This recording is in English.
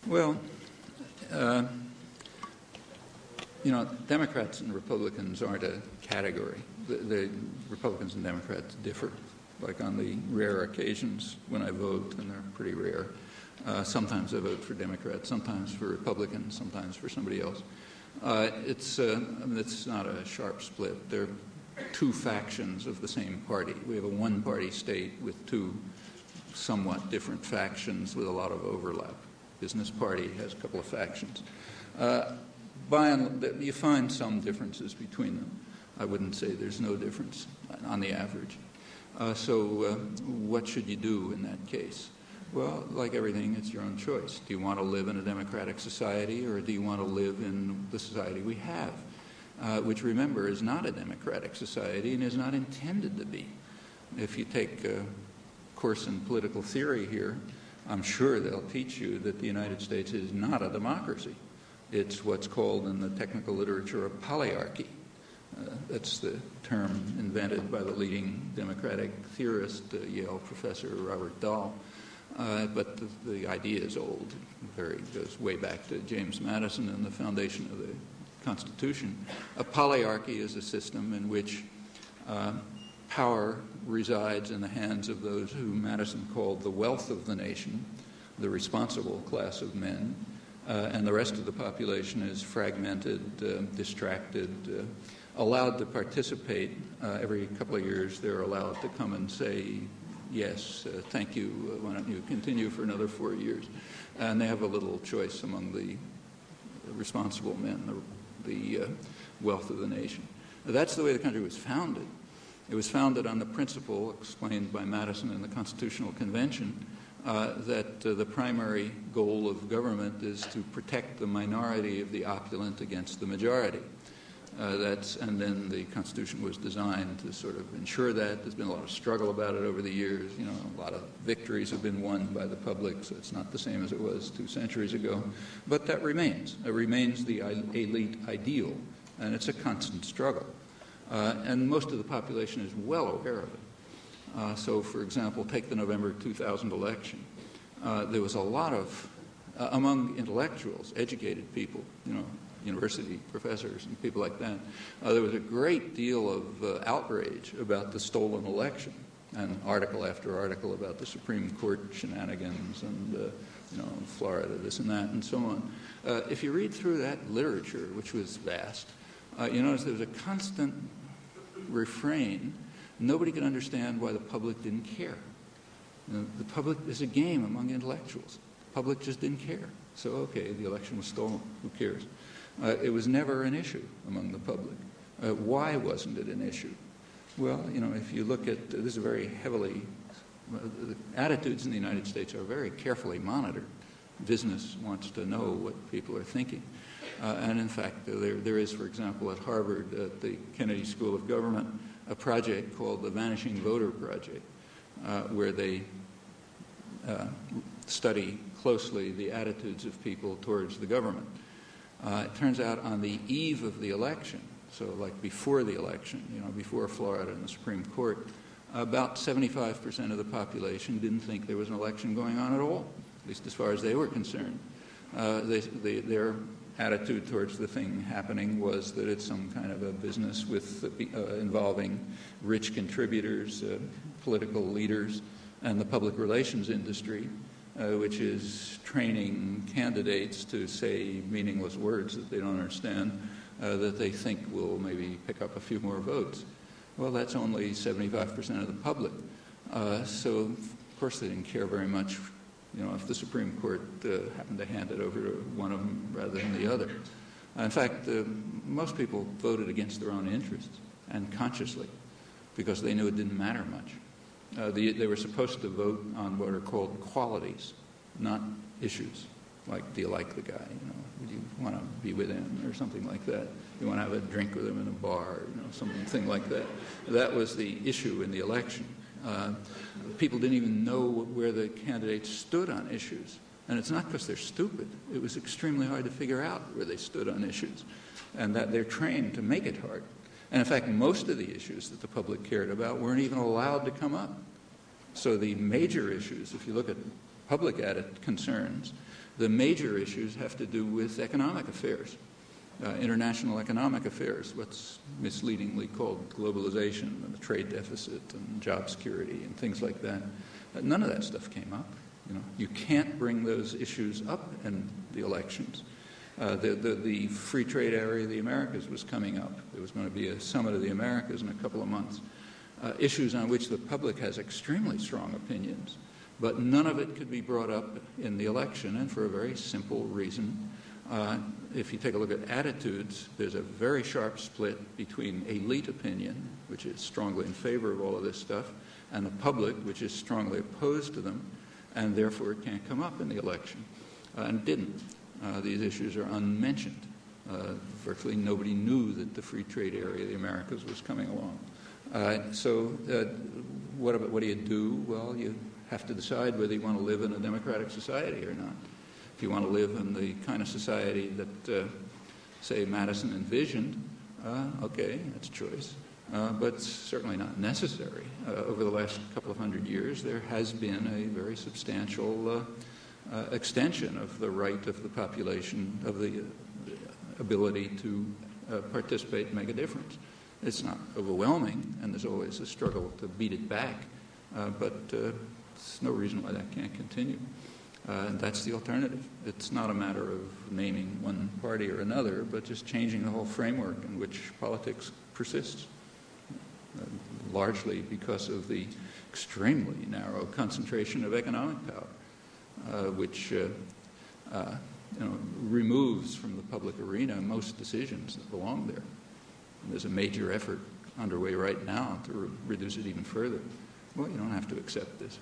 Well, Democrats and Republicans aren't a category. The Republicans and Democrats differ. Like on the rare occasions when I vote, and they're pretty rare, sometimes I vote for Democrats, sometimes for Republicans, sometimes for somebody else. It's not a sharp split. They're two factions of the same party. We have a one-party state with two somewhat different factions with a lot of overlap. Business Party has a couple of factions. You find some differences between them. I wouldn't say there's no difference on the average. So what should you do in that case? Well, like everything, it's your own choice. Do you want to live in a democratic society, or do you want to live in the society we have, which, remember, is not a democratic society and is not intended to be? If you take a course in political theory here, I'm sure they'll teach you that the United States is not a democracy. It's what's called in the technical literature a polyarchy. That's the term invented by the leading democratic theorist, Yale professor Robert Dahl. But the idea is old. It goes way back to James Madison and the foundation of the Constitution. A polyarchy is a system in which power resides in the hands of those who Madison called the wealth of the nation, the responsible class of men, and the rest of the population is fragmented, distracted, allowed to participate. Every couple of years they're allowed to come and say, yes, thank you, why don't you continue for another 4 years? And they have a little choice among the responsible men, the wealth of the nation. That's the way the country was founded. It was founded on the principle explained by Madison in the Constitutional Convention that the primary goal of government is to protect the minority of the opulent against the majority. And then the Constitution was designed to sort of ensure that. There's been a lot of struggle about it over the years. A lot of victories have been won by the public, so it's not the same as it was 2 centuries ago. But that remains. It remains the elite ideal, and it's a constant struggle. And most of the population is well aware of it. So, for example, take the November 2000 election. There was a lot of, among intellectuals, educated people, university professors and people like that, there was a great deal of outrage about the stolen election, and article after article about the Supreme Court shenanigans and, Florida, this and that, and so on. If you read through that literature, which was vast, you notice there was a constant refrain. Nobody could understand why the public didn't care. The public is a game among intellectuals. The public just didn't care. So, okay, the election was stolen. Who cares? It was never an issue among the public. Why wasn't it an issue? Well, if you look at this is very heavily, the attitudes in the United States are very carefully monitored. Business wants to know what people are thinking. And in fact, there is, for example, at Harvard, at the Kennedy School of Government, a project called the Vanishing Voter Project, where they study closely the attitudes of people towards the government. It turns out on the eve of the election, so like before the election, before Florida and the Supreme Court, about 75% of the population didn't think there was an election going on at all, at least as far as they were concerned. Their attitude towards the thing happening was that it's some kind of a business with involving rich contributors, political leaders, and the public relations industry, which is training candidates to say meaningless words that they don't understand, that they think will maybe pick up a few more votes. Well, that's only 75% of the public. So, of course, they didn't care very much, if the Supreme Court happened to hand it over to one of them rather than the other. In fact, most people voted against their own interests, and consciously, because they knew it didn't matter much. They were supposed to vote on what are called qualities, not issues, like, do you like the guy? Would you want to be with him or something like that? You want to have a drink with him in a bar, something like that. That was the issue in the election. People didn't even know where the candidates stood on issues. And it's not because they're stupid. It was extremely hard to figure out where they stood on issues, and that they're trained to make it hard. And in fact, most of the issues that the public cared about weren't even allowed to come up. So the major issues, if you look at public concerns, The major issues have to do with economic affairs, international economic affairs, what's misleadingly called globalization and the trade deficit and job security and things like that. None of that stuff came up. You can't bring those issues up in the elections. The free trade area of the Americas was coming up. There was going to be a summit of the Americas in a couple of months. Issues on which the public has extremely strong opinions, but none of it could be brought up in the election, and for a very simple reason. If you take a look at attitudes, there's a very sharp split between elite opinion, which is strongly in favor of all of this stuff, and the public, which is strongly opposed to them, and therefore it can't come up in the election. And it didn't. These issues are unmentioned. Virtually nobody knew that the free trade area of the Americas was coming along. What do you do? Well, you have to decide whether you want to live in a democratic society or not. If you want to live in the kind of society that, say, Madison envisioned, okay, that's a choice. But it's certainly not necessary. Over the last couple of hundred years, there has been a very substantial extension of the right of the population, of the ability to participate and make a difference. It's not overwhelming, and there's always a struggle to beat it back, but there's no reason why that can't continue. And that's the alternative. It's not a matter of naming one party or another, but just changing the whole framework in which politics persists, largely because of the extremely narrow concentration of economic power, which removes from the public arena most decisions that belong there. And there's a major effort underway right now to reduce it even further. Well, you don't have to accept this.